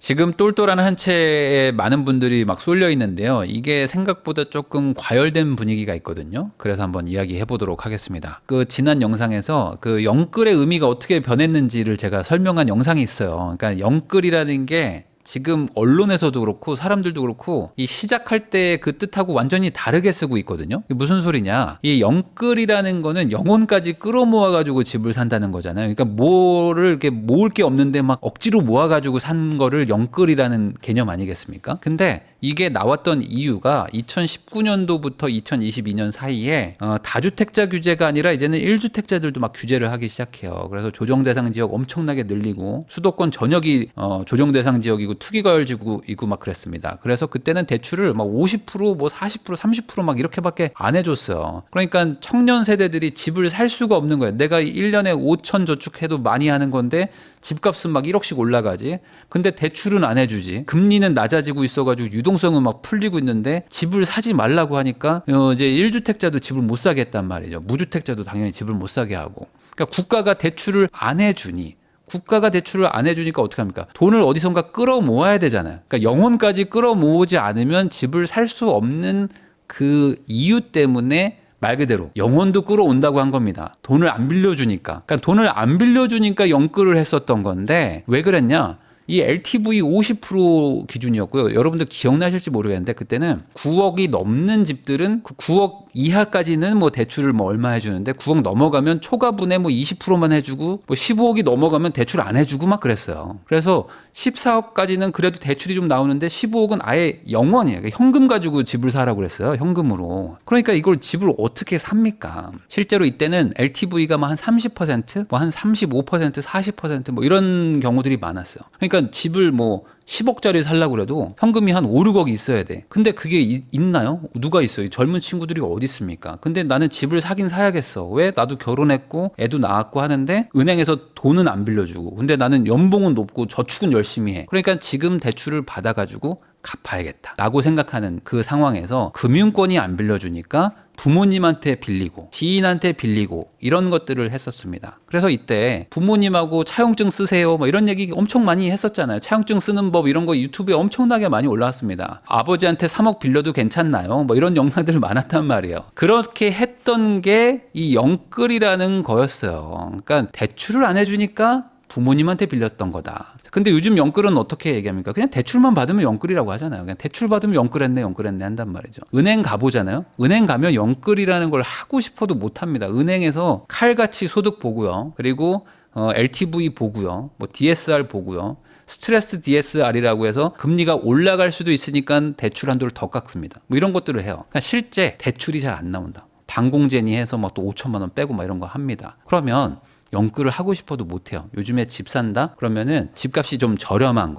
지금 똘똘한 한 채에 많은 분들이 막 쏠려 있는데요. 이게 생각보다 조금 과열된 분위기가 있거든요. 그래서 한번 이야기해 보도록 하겠습니다. 그 지난 영상에서 그 영끌의 의미가 어떻게 변했는지를 제가 설명한 영상이 있어요. 그러니까 영끌이라는 게 지금 언론에서도 그렇고 사람들도 그렇고 이 시작할 때 그 뜻하고 완전히 다르게 쓰고 있거든요. 이게 무슨 소리냐? 이 영끌이라는 거는 영혼까지 끌어모아 가지고 집을 산다는 거잖아요. 그러니까 뭐를 이렇게 모을 게 없는데 막 억지로 모아 가지고 산 거를 영끌이라는 개념 아니겠습니까? 근데 이게 나왔던 이유가 2019년도부터 2022년 사이에 다주택자 규제가 아니라 이제는 1주택자들도 막 규제를 하기 시작해요. 그래서 조정 대상 지역 엄청나게 늘리고 수도권 전역이 조정 대상 지역이고 투기과열지구이고 막 그랬습니다. 그래서 그때는 대출을 막 50%, 40%, 30%막 이렇게밖에 안 해줬어요. 그러니까 청년 세대들이 집을 살 수가 없는 거예요. 내가 1년에 5천 저축해도 많이 하는 건데 집값은 막 1억씩 올라가지. 근데 대출은 안 해주지. 금리는 낮아지고 있어가지고 유동성은 막 풀리고 있는데 집을 사지 말라고 하니까 이제 1주택자도 집을 못 사겠단 말이죠. 무주택자도 당연히 집을 못 사게 하고. 그러니까 국가가 대출을 안 해주니. 국가가 대출을 안 해주니까 어떻게 합니까? 돈을 어디선가 끌어모아야 되잖아요. 그러니까 영혼까지 끌어모으지 않으면 집을 살 수 없는 그 이유 때문에 말 그대로 영혼도 끌어온다고 한 겁니다. 돈을 안 빌려주니까. 그러니까 돈을 안 빌려주니까 영끌을 했었던 건데 왜 그랬냐? 이 LTV 50% 기준이었고요. 여러분들 기억나실지 모르겠는데 그때는 9억이 넘는 집들은 그 9억 이하까지는 뭐 대출을 뭐 얼마 해주는데 9억 넘어가면 초과분에 뭐 20%만 해주고 뭐 15억이 넘어가면 대출 안 해주고 막 그랬어요. 그래서 14억까지는 그래도 대출이 좀 나오는데 15억은 아예 영원이에요. 현금 가지고 집을 사라고 그랬어요. 현금으로. 그러니까 이걸 집을 어떻게 삽니까? 실제로 이때는 LTV가 뭐 한 30%, 뭐 한 35%, 40% 이런 경우들이 많았어요. 그러니까 집을 뭐 10억짜리 살려고 그래도 현금이 한 5, 6억이 있어야 돼. 근데 그게 있나요? 누가 있어요? 젊은 친구들이 어디 있습니까? 근데 나는 집을 사긴 사야겠어. 왜? 나도 결혼했고 애도 낳았고 하는데 은행에서 돈은 안 빌려주고 근데 나는 연봉은 높고 저축은 열심히 해. 그러니까 지금 대출을 받아가지고 갚아야겠다 라고 생각하는 그 상황에서 금융권이 안 빌려주니까 부모님한테 빌리고 지인한테 빌리고 이런 것들을 했었습니다. 그래서 이때 부모님하고 차용증 쓰세요 뭐 이런 얘기 엄청 많이 했었잖아요. 차용증 쓰는 법 이런 거 유튜브에 엄청나게 많이 올라왔습니다. 아버지한테 3억 빌려도 괜찮나요? 뭐 이런 영상들 많았단 말이에요. 그렇게 했던 게 이 영끌이라는 거였어요. 그러니까 대출을 안 해주니까 부모님한테 빌렸던 거다. 근데 요즘 영끌은 어떻게 얘기합니까? 그냥 대출만 받으면 영끌이라고 하잖아요. 그냥 대출 받으면 영끌했네 한단 말이죠. 은행 가보잖아요. 은행 가면 영끌이라는 걸 하고 싶어도 못합니다. 은행에서 칼같이 소득 보고요. 그리고 LTV 보고요. 뭐 DSR 보고요. 스트레스 DSR이라고 해서 금리가 올라갈 수도 있으니까 대출 한도를 더 깎습니다. 뭐 이런 것들을 해요. 그러니까 실제 대출이 잘 안 나온다. 반공제니 해서 막 또 5천만 원 빼고 막 이런 거 합니다. 그러면 영끌을 하고 싶어도 못해요. 요즘에 집 산다? 그러면은 집값이 좀 저렴한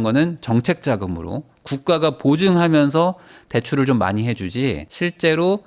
거는 정책 자금으로 국가가 보증하면서 대출을 좀 많이 해주지 실제로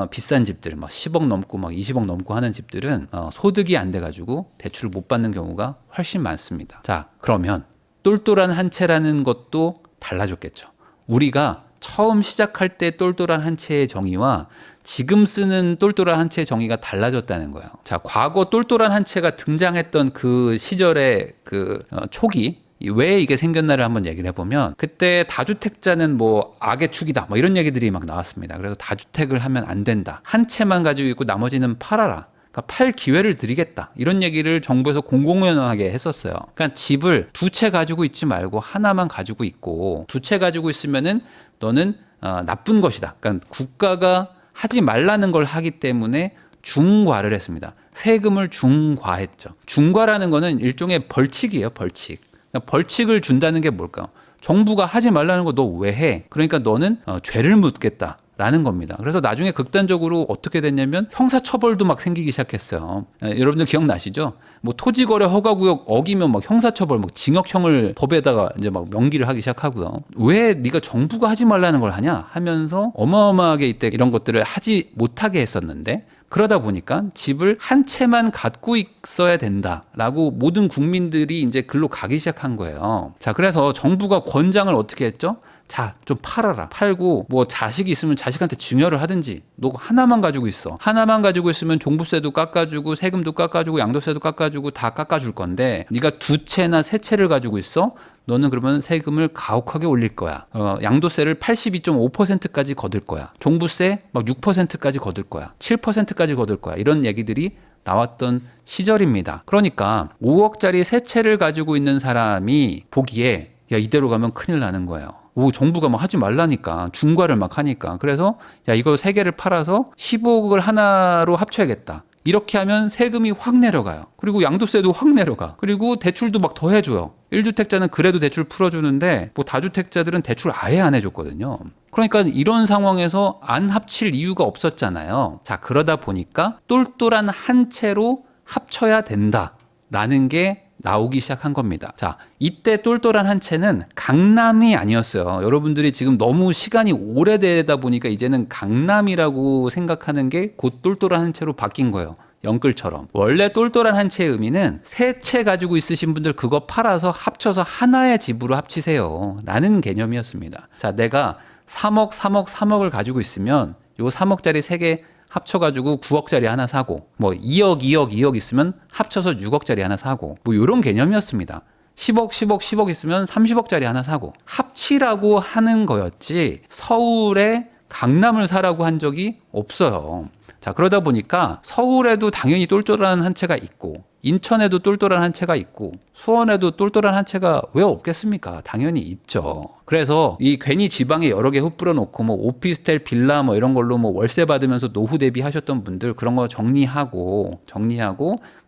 비싼 집들 막 10억 넘고 막 20억 넘고 하는 집들은 소득이 안 돼가지고 대출을 못 받는 경우가 훨씬 많습니다. 자, 그러면 똘똘한 한 채라는 것도 달라졌겠죠. 우리가 처음 시작할 때 똘똘한 한 채의 정의와 지금 쓰는 똘똘한 한 채의 정의가 달라졌다는 거예요. 자, 과거 똘똘한 한 채가 등장했던 그 시절의 그 초기 왜 이게 생겼나를 한번 얘기를 해보면 그때 다주택자는 뭐 악의 축이다 뭐 이런 얘기들이 막 나왔습니다. 그래서 다주택을 하면 안 된다. 한 채만 가지고 있고 나머지는 팔아라. 그러니까 팔 기회를 드리겠다. 이런 얘기를 정부에서 공공연하게 했었어요. 그러니까 집을 두 채 가지고 있지 말고 하나만 가지고 있고 두 채 가지고 있으면은 너는 나쁜 것이다. 그러니까 국가가 하지 말라는 걸 하기 때문에 중과를 했습니다. 세금을 중과했죠. 중과라는 거는 일종의 벌칙이에요. 벌칙. 그러니까 벌칙을 준다는 게 뭘까요? 정부가 하지 말라는 거 너 왜 해? 그러니까 너는 죄를 묻겠다. 라는 겁니다. 그래서 나중에 극단적으로 어떻게 됐냐면 형사처벌도 막 생기기 시작했어요. 여러분들 기억나시죠? 뭐 토지거래 허가구역 어기면 막 형사처벌, 막 징역형을 법에다가 이제 막 명기를 하기 시작하고요. 왜 네가 정부가 하지 말라는 걸 하냐 하면서 어마어마하게 이때 이런 것들을 하지 못하게 했었는데 그러다 보니까 집을 한 채만 갖고 있어야 된다라고 모든 국민들이 이제 글로 가기 시작한 거예요. 자, 그래서 정부가 권장을 어떻게 했죠? 자, 좀 팔아라. 팔고 뭐 자식이 있으면 자식한테 증여를 하든지. 너 하나만 가지고 있어. 하나만 가지고 있으면 종부세도 깎아주고 세금도 깎아주고 양도세도 깎아주고 다 깎아줄 건데 네가 두 채나 세 채를 가지고 있어. 너는 그러면 세금을 가혹하게 올릴 거야. 양도세를 82.5%까지 거둘 거야. 종부세 막 6%까지 거둘 거야. 7%까지 거둘 거야. 이런 얘기들이 나왔던 시절입니다. 그러니까 5억짜리 세 채를 가지고 있는 사람이 보기에 야, 이대로 가면 큰일 나는 거예요. 정부가 막 하지 말라니까. 중과를 막 하니까. 그래서 야, 이거 세 개를 팔아서 15억을 하나로 합쳐야겠다. 이렇게 하면 세금이 확 내려가요. 그리고 양도세도 확 내려가. 그리고 대출도 막 더 해줘요. 1주택자는 그래도 대출 풀어주는데 뭐 다주택자들은 대출 아예 안 해줬거든요. 그러니까 이런 상황에서 안 합칠 이유가 없었잖아요. 자, 그러다 보니까 똘똘한 한 채로 합쳐야 된다라는 게 나오기 시작한 겁니다. 자, 이때 똘똘한 한 채는 강남이 아니었어요. 여러분들이 지금 너무 시간이 오래되다 보니까 이제는 강남이라고 생각하는 게 곧 똘똘한 한 채로 바뀐 거예요. 영끌처럼. 원래 똘똘한 한 채의 의미는 세 채 가지고 있으신 분들 그거 팔아서 합쳐서 하나의 집으로 합치세요. 라는 개념이었습니다. 자, 내가 3억, 3억, 3억을 가지고 있으면 요 3억짜리 세 개 합쳐가지고 9억짜리 하나 사고, 뭐 2억, 2억, 2억 있으면 합쳐서 6억짜리 하나 사고, 뭐 이런 개념이었습니다. 10억, 10억, 10억 있으면 30억짜리 하나 사고, 합치라고 하는 거였지 서울에 강남을 사라고 한 적이 없어요. 자, 그러다 보니까 서울에도 당연히 똘똘한 한 채가 있고, 인천에도 똘똘한 한 채가 있고, 수원에도 똘똘한 한 채가 왜 없겠습니까? 당연히 있죠. 그래서 이 괜히 지방에 여러 개 흩뿌려 놓고 뭐 오피스텔 빌라 뭐 이런 걸로 뭐 월세 받으면서 노후 대비하셨던 분들 그런 거 정리하고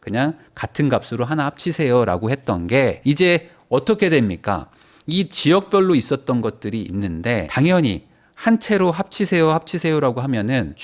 그냥 같은 값으로 하나 합치세요라고 했던 게 이제 어떻게 됩니까? 이 지역별로 있었던 것들이 있는데 당연히 한 채로 합치세요라고 하면은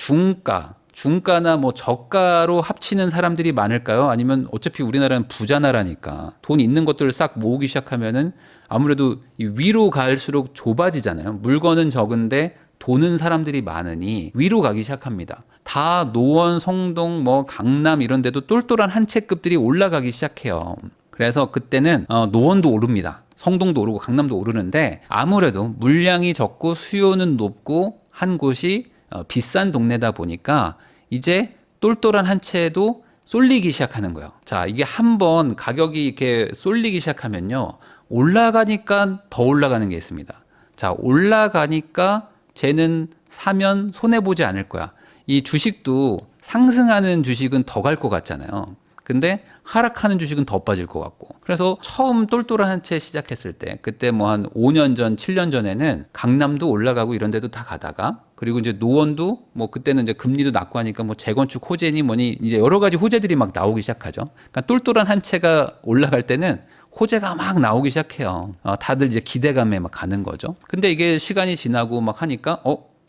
중가나 뭐 저가로 합치는 사람들이 많을까요? 아니면 어차피 우리나라는 부자 나라니까 돈 있는 것들을 싹 모으기 시작하면은 아무래도 위로 갈수록 좁아지잖아요. 물건은 적은데 도는 사람들이 많으니 위로 가기 시작합니다. 다 노원, 성동, 뭐 강남 이런 데도 똘똘한 한 채급들이 올라가기 시작해요. 그래서 그때는 노원도 오릅니다. 성동도 오르고 강남도 오르는데 아무래도 물량이 적고 수요는 높고 한 곳이 비싼 동네다 보니까 이제 똘똘한 한 채도 쏠리기 시작하는 거예요. 자, 이게 한번 가격이 이렇게 쏠리기 시작하면요. 올라가니까 더 올라가는 게 있습니다. 자, 올라가니까 쟤는 사면 손해보지 않을 거야. 이 주식도 상승하는 주식은 더 갈 것 같잖아요. 근데 하락하는 주식은 더 빠질 것 같고. 그래서 처음 똘똘한 한 채 시작했을 때, 그때 뭐 한 5년 전, 7년 전에는 강남도 올라가고 이런 데도 다 가다가, 그리고 이제 노원도 뭐 그때는 이제 금리도 낮고 하니까 뭐 재건축 호재니 뭐니 이제 여러 가지 호재들이 막 나오기 시작하죠. 그러니까 똘똘한 한 채가 올라갈 때는 호재가 막 나오기 시작해요. 다들 이제 기대감에 막 가는 거죠. 근데 이게 시간이 지나고 막 하니까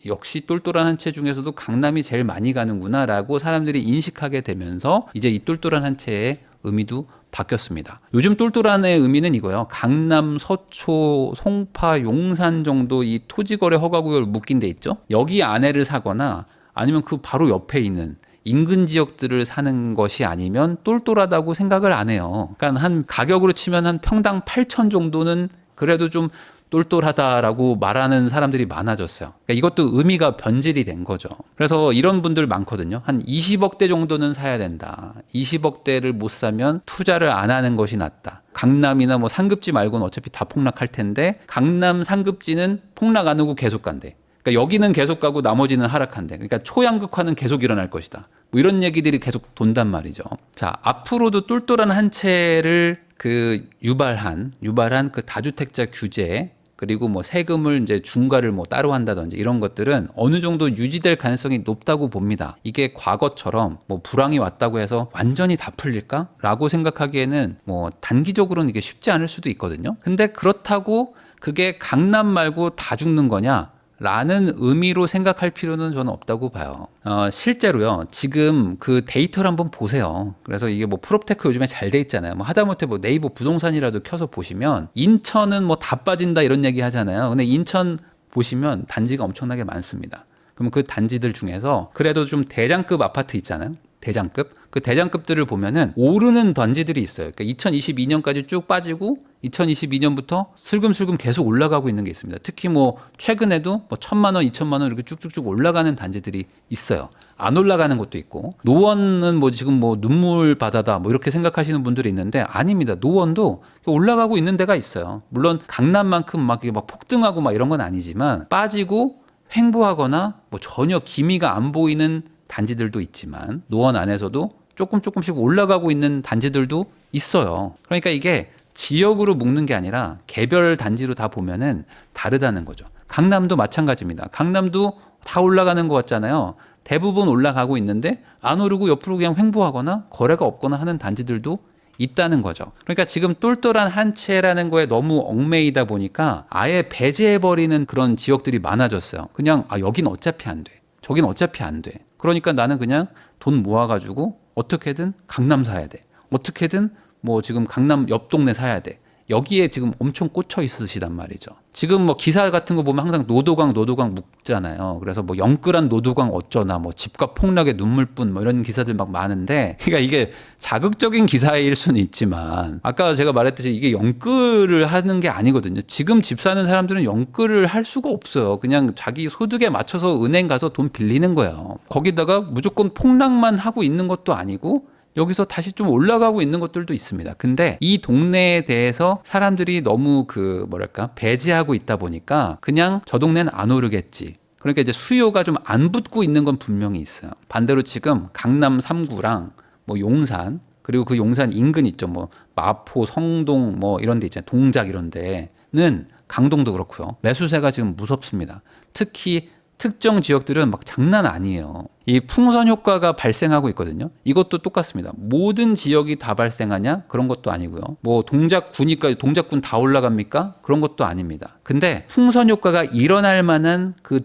역시 똘똘한 한 채 중에서도 강남이 제일 많이 가는구나라고 사람들이 인식하게 되면서 이제 이 똘똘한 한 채의 의미도 바뀌었습니다. 요즘 똘똘한의 의미는 이거예요. 강남, 서초, 송파, 용산 정도 이 토지거래 허가구역을 묶인 데 있죠. 여기 안에를 사거나 아니면 그 바로 옆에 있는 인근 지역들을 사는 것이 아니면 똘똘하다고 생각을 안 해요. 그러니까 한 가격으로 치면 한 평당 8천 정도는 그래도 좀 똘똘하다라고 말하는 사람들이 많아졌어요. 그러니까 이것도 의미가 변질이 된 거죠. 그래서 이런 분들 많거든요. 한 20억대 정도는 사야 된다. 20억대를 못 사면 투자를 안 하는 것이 낫다. 강남이나 뭐 상급지 말고는 어차피 다 폭락할 텐데 강남 상급지는 폭락 안 하고 계속 간대. 그러니까 여기는 계속 가고 나머지는 하락한대. 그러니까 초양극화는 계속 일어날 것이다. 뭐 이런 얘기들이 계속 돈단 말이죠. 자, 앞으로도 똘똘한 한 채를 유발한 그 다주택자 규제 그리고 뭐 세금을 이제 중과를 뭐 따로 한다든지 이런 것들은 어느 정도 유지될 가능성이 높다고 봅니다. 이게 과거처럼 뭐 불황이 왔다고 해서 완전히 다 풀릴까라고 생각하기에는 뭐 단기적으로는 이게 쉽지 않을 수도 있거든요. 근데 그렇다고 그게 강남 말고 다 죽는 거냐? 라는 의미로 생각할 필요는 저는 없다고 봐요. 실제로요, 지금 그 데이터를 한번 보세요. 그래서 이게 뭐 프롭테크 요즘에 잘 돼 있잖아요. 뭐 하다못해 뭐 네이버 부동산이라도 켜서 보시면 인천은 뭐 다 빠진다 이런 얘기 하잖아요. 근데 인천 보시면 단지가 엄청나게 많습니다. 그럼 그 단지들 중에서 그래도 좀 대장급 아파트 있잖아요. 대장급. 그 대장급들을 보면은 오르는 단지들이 있어요. 그러니까 2022년까지 쭉 빠지고 2022년부터 슬금슬금 계속 올라가고 있는 게 있습니다. 특히 뭐 최근에도 뭐 1,000만 원, 2,000만 원 이렇게 쭉쭉쭉 올라가는 단지들이 있어요. 안 올라가는 것도 있고. 노원은 뭐 지금 뭐 눈물 바다다 뭐 이렇게 생각하시는 분들이 있는데 아닙니다. 노원도 올라가고 있는 데가 있어요. 물론 강남만큼 막 폭등하고 막 이런 건 아니지만 빠지고 횡보하거나 뭐 전혀 기미가 안 보이는 단지들도 있지만 노원 안에서도 조금씩 올라가고 있는 단지들도 있어요. 그러니까 이게 지역으로 묶는 게 아니라 개별 단지로 다 보면은 다르다는 거죠. 강남도 마찬가지입니다. 강남도 다 올라가는 것 같잖아요. 대부분 올라가고 있는데 안 오르고 옆으로 그냥 횡보하거나 거래가 없거나 하는 단지들도 있다는 거죠. 그러니까 지금 똘똘한 한 채라는 거에 너무 얽매이다 보니까 아예 배제해버리는 그런 지역들이 많아졌어요. 그냥 여긴 어차피 안 돼. 저긴 어차피 안 돼. 그러니까 나는 그냥 돈 모아가지고 어떻게든 강남 사야 돼. 어떻게든 뭐 지금 강남 옆 동네 사야 돼. 여기에 지금 엄청 꽂혀 있으시단 말이죠. 지금 뭐 기사 같은 거 보면 항상 노도강 묻잖아요. 그래서 뭐 영끌한 노도강 어쩌나 뭐 집값 폭락에 눈물뿐 뭐 이런 기사들 막 많은데 그러니까 이게 자극적인 기사일 수는 있지만 아까 제가 말했듯이 이게 영끌을 하는 게 아니거든요. 지금 집 사는 사람들은 영끌을 할 수가 없어요. 그냥 자기 소득에 맞춰서 은행 가서 돈 빌리는 거예요. 거기다가 무조건 폭락만 하고 있는 것도 아니고 여기서 다시 좀 올라가고 있는 것들도 있습니다. 근데 이 동네에 대해서 사람들이 너무 배제하고 있다 보니까 그냥 저 동네는 안 오르겠지. 그러니까 이제 수요가 좀 안 붙고 있는 건 분명히 있어요. 반대로 지금 강남 3구랑 뭐 용산 그리고 그 용산 인근 있죠. 뭐 마포, 성동 뭐 이런 데 있잖아요. 동작 이런 데는 강동도 그렇고요. 매수세가 지금 무섭습니다. 특히 특정 지역들은 막 장난 아니에요. 이 풍선 효과가 발생하고 있거든요. 이것도 똑같습니다. 모든 지역이 다 발생하냐? 그런 것도 아니고요. 뭐 동작구니까 동작군 다 올라갑니까? 그런 것도 아닙니다. 근데 풍선 효과가 일어날 만한 그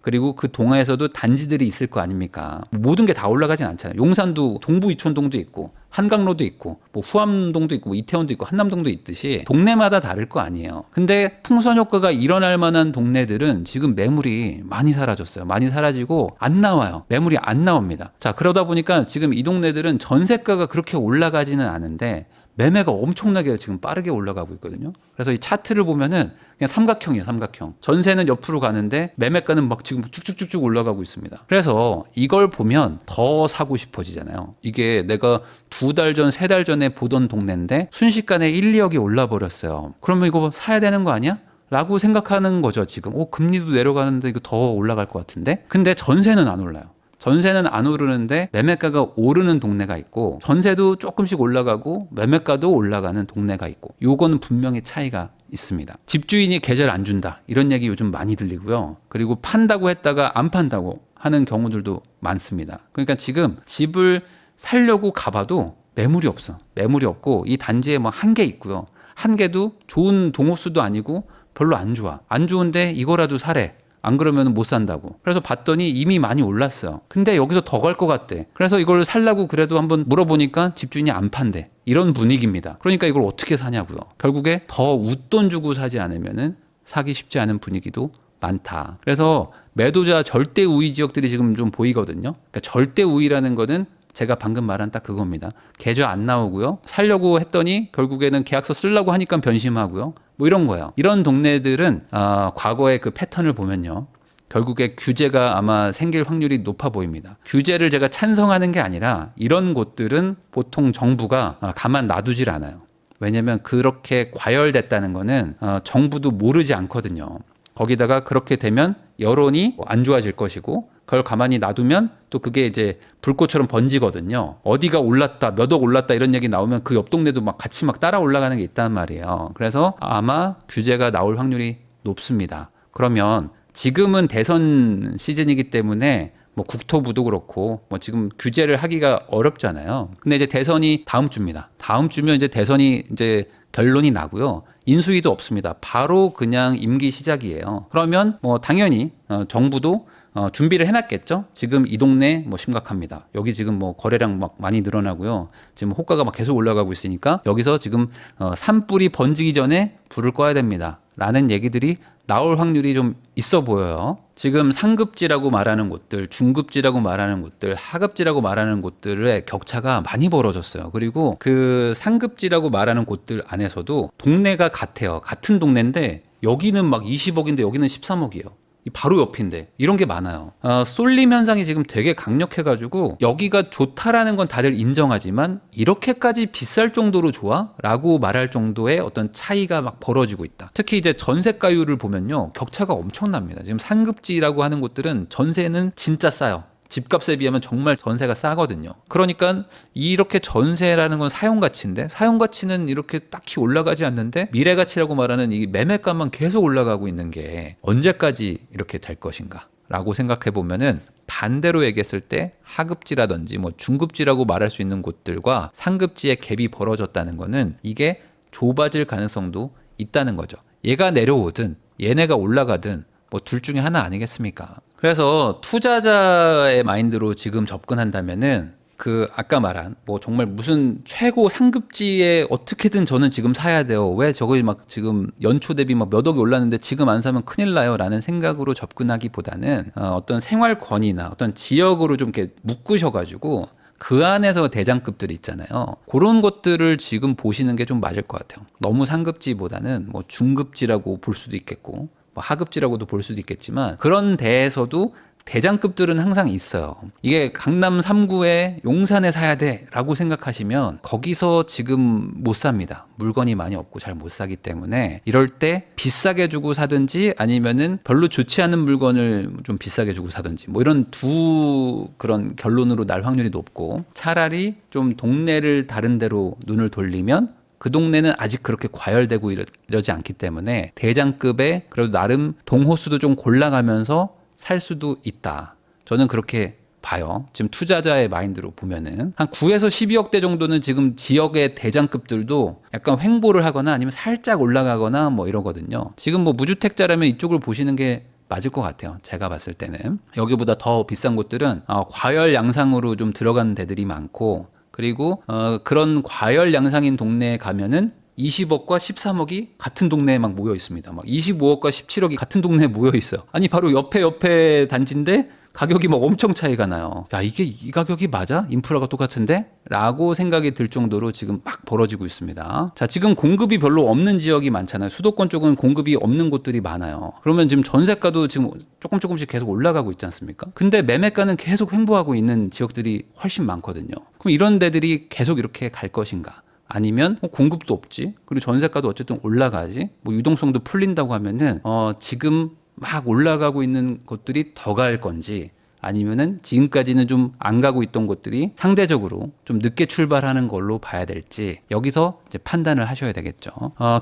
그리고 그 동화에서도 단지들이 있을 거 아닙니까? 모든 게 다 올라가진 않잖아요. 용산도 동부 이촌동도 있고 한강로도 있고 뭐 후암동도 있고 뭐 이태원도 있고 한남동도 있듯이 동네마다 다를 거 아니에요. 근데 풍선 효과가 일어날 만한 동네들은 지금 매물이 많이 사라졌어요. 많이 사라지고 안 나와요. 매물이 안 나옵니다. 자, 그러다 보니까 지금 이 동네들은 전세가가 그렇게 올라가지는 않은데 매매가 엄청나게 지금 빠르게 올라가고 있거든요. 그래서 이 차트를 보면은 그냥 삼각형이에요, 삼각형. 전세는 옆으로 가는데 매매가는 막 지금 쭉쭉쭉쭉 올라가고 있습니다. 그래서 이걸 보면 더 사고 싶어지잖아요. 이게 내가 2달 전, 3달 전에 보던 동네인데 순식간에 1, 2억이 올라 버렸어요. 그러면 이거 사야 되는 거 아니야? 라고 생각하는 거죠, 지금. 금리도 내려가는데 이거 더 올라갈 것 같은데? 근데 전세는 안 올라요. 전세는 안 오르는데 매매가가 오르는 동네가 있고 전세도 조금씩 올라가고 매매가도 올라가는 동네가 있고 요거는 분명히 차이가 있습니다. 집주인이 계좌를 안 준다 이런 얘기 요즘 많이 들리고요. 그리고 판다고 했다가 안 판다고 하는 경우들도 많습니다. 그러니까 지금 집을 살려고 가봐도 매물이 없어. 매물이 없고 이 단지에 뭐 한 개 있고요. 한 개도 좋은 동호수도 아니고 별로 안 좋아. 안 좋은데 이거라도 사래. 안 그러면 못 산다고. 그래서 봤더니 이미 많이 올랐어요. 근데 여기서 더 갈 것 같대. 그래서 이걸 살라고 그래도 한번 물어보니까 집주인이 안 판대. 이런 분위기입니다. 그러니까 이걸 어떻게 사냐고요. 결국에 더 웃돈 주고 사지 않으면은 사기 쉽지 않은 분위기도 많다. 그래서 매도자 절대 우위 지역들이 지금 좀 보이거든요. 그러니까 절대 우위라는 거는 제가 방금 말한 딱 그겁니다. 계좌 안 나오고요. 살려고 했더니 결국에는 계약서 쓰려고 하니까 변심하고요. 뭐 이런 거예요. 이런 동네들은 과거의 그 패턴을 보면요. 결국에 규제가 아마 생길 확률이 높아 보입니다. 규제를 제가 찬성하는 게 아니라 이런 곳들은 보통 정부가 가만 놔두질 않아요. 왜냐하면 그렇게 과열됐다는 거는 정부도 모르지 않거든요. 거기다가 그렇게 되면 여론이 안 좋아질 것이고 그걸 가만히 놔두면 또 그게 이제 불꽃처럼 번지거든요. 어디가 올랐다, 몇 억 올랐다 이런 얘기 나오면 그 옆 동네도 막 같이 막 따라 올라가는 게 있단 말이에요. 그래서 아마 규제가 나올 확률이 높습니다. 그러면 지금은 대선 시즌이기 때문에 뭐 국토부도 그렇고 뭐 지금 규제를 하기가 어렵잖아요. 근데 이제 대선이 다음 주입니다. 다음 주면 이제 대선이 이제 결론이 나고요. 인수위도 없습니다. 바로 그냥 임기 시작이에요. 그러면 뭐 당연히 정부도 준비를 해놨겠죠. 지금 이 동네 뭐 심각합니다. 여기 지금 뭐 거래량 막 많이 늘어나고요. 지금 호가가 막 계속 올라가고 있으니까 여기서 지금 산불이 번지기 전에 불을 꺼야 됩니다. 라는 얘기들이 나올 확률이 좀 있어 보여요. 지금 상급지라고 말하는 곳들, 중급지라고 말하는 곳들, 하급지라고 말하는 곳들의 격차가 많이 벌어졌어요. 그리고 그 상급지라고 말하는 곳들 안에서도 동네가 같아요. 같은 동네인데 여기는 막 20억인데 여기는 13억이에요. 바로 옆인데 이런 게 많아요. 쏠림 현상이 지금 되게 강력해가지고 여기가 좋다라는 건 다들 인정하지만 이렇게까지 비쌀 정도로 좋아? 라고 말할 정도의 어떤 차이가 막 벌어지고 있다. 특히 이제 전세가율을 보면요 격차가 엄청납니다. 지금 상급지라고 하는 곳들은 전세는 진짜 싸요. 집값에 비하면 정말 전세가 싸거든요. 그러니까 이렇게 전세라는 건 사용가치인데 사용가치는 이렇게 딱히 올라가지 않는데 미래가치라고 말하는 이 매매가만 계속 올라가고 있는 게 언제까지 이렇게 될 것인가 라고 생각해 보면은 반대로 얘기했을 때 하급지라든지 뭐 중급지라고 말할 수 있는 곳들과 상급지의 갭이 벌어졌다는 거는 이게 좁아질 가능성도 있다는 거죠. 얘가 내려오든 얘네가 올라가든 뭐 둘 중에 하나 아니겠습니까? 그래서 투자자의 마인드로 지금 접근한다면은 그 아까 말한 뭐 정말 무슨 최고 상급지에 어떻게든 저는 지금 사야 돼요. 왜 저거 막 지금 연초 대비 막 몇 억이 올랐는데 지금 안 사면 큰일 나요라는 생각으로 접근하기보다는 어떤 생활권이나 어떤 지역으로 좀 이렇게 묶으셔가지고 그 안에서 대장급들이 있잖아요. 그런 것들을 지금 보시는 게 좀 맞을 것 같아요. 너무 상급지보다는 뭐 중급지라고 볼 수도 있겠고 뭐 하급지라고도 볼 수도 있겠지만 그런 데에서도 대장급들은 항상 있어요. 이게 강남 3구에 용산에 사야 돼 라고 생각하시면 거기서 지금 못 삽니다. 물건이 많이 없고 잘 못 사기 때문에 이럴 때 비싸게 주고 사든지 아니면은 별로 좋지 않은 물건을 좀 비싸게 주고 사든지 뭐 이런 두 그런 결론으로 날 확률이 높고 차라리 좀 동네를 다른 데로 눈을 돌리면 그 동네는 아직 그렇게 과열되고 이러지 않기 때문에 대장급의 그래도 나름 동호수도 좀 골라가면서 살 수도 있다. 저는 그렇게 봐요. 지금 투자자의 마인드로 보면은 한 9에서 12억대 정도는 지금 지역의 대장급들도 약간 횡보를 하거나 아니면 살짝 올라가거나 뭐 이러거든요. 지금 뭐 무주택자라면 이쪽을 보시는 게 맞을 것 같아요. 제가 봤을 때는 여기보다 더 비싼 곳들은 과열 양상으로 좀 들어가는 데들이 많고 그리고 그런 과열 양상인 동네에 가면은 20억과 13억이 같은 동네에 막 모여 있습니다. 막 25억과 17억이 같은 동네에 모여 있어요. 아니 바로 옆에 단지인데 가격이 막 엄청 차이가 나요. 야 이게 이 가격이 맞아? 인프라가 똑같은데? 라고 생각이 들 정도로 지금 막 벌어지고 있습니다. 자 지금 공급이 별로 없는 지역이 많잖아요. 수도권 쪽은 공급이 없는 곳들이 많아요. 그러면 지금 전세가도 지금 조금씩 계속 올라가고 있지 않습니까? 근데 매매가는 계속 횡보하고 있는 지역들이 훨씬 많거든요. 그럼 이런 데들이 계속 이렇게 갈 것인가? 아니면 공급도 없지 그리고 전세가도 어쨌든 올라가지 뭐 유동성도 풀린다고 하면은 지금 막 올라가고 있는 곳들이 더 갈 건지 아니면은 지금까지는 좀 안 가고 있던 곳들이 상대적으로 좀 늦게 출발하는 걸로 봐야 될지 여기서 이제 판단을 하셔야 되겠죠.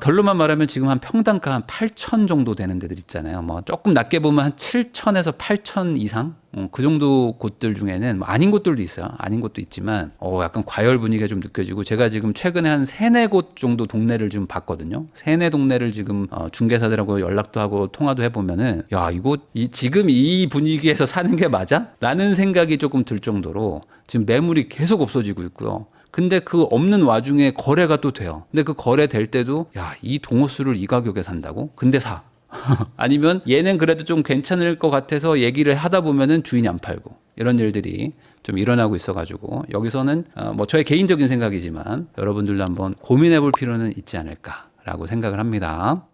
결론만 말하면 지금 한 평당가 한 8천 정도 되는 데들 있잖아요. 뭐 조금 낮게 보면 한 7천에서 8천 이상 그 정도 곳들 중에는 뭐 아닌 곳들도 있어요. 아닌 곳도 있지만 약간 과열 분위기가 좀 느껴지고 제가 지금 최근에 한 3-4곳 정도 동네를 지금 봤거든요. 3-4 동네를 지금 중개사들하고 연락도 하고 통화도 해보면은 야 이거 지금 이 분위기에서 사는 게 맞아? 라는 생각이 조금 들 정도로 지금 매물이 계속 없어지고 있고요. 근데 그 없는 와중에 거래가 또 돼요. 근데 그 거래 될 때도 야 이 동호수를 이 가격에 산다고? 근데 사. 아니면 얘는 그래도 좀 괜찮을 것 같아서 얘기를 하다 보면은 주인이 안 팔고 이런 일들이 좀 일어나고 있어가지고 여기서는 뭐 저의 개인적인 생각이지만 여러분들도 한번 고민해 볼 필요는 있지 않을까라고 생각을 합니다.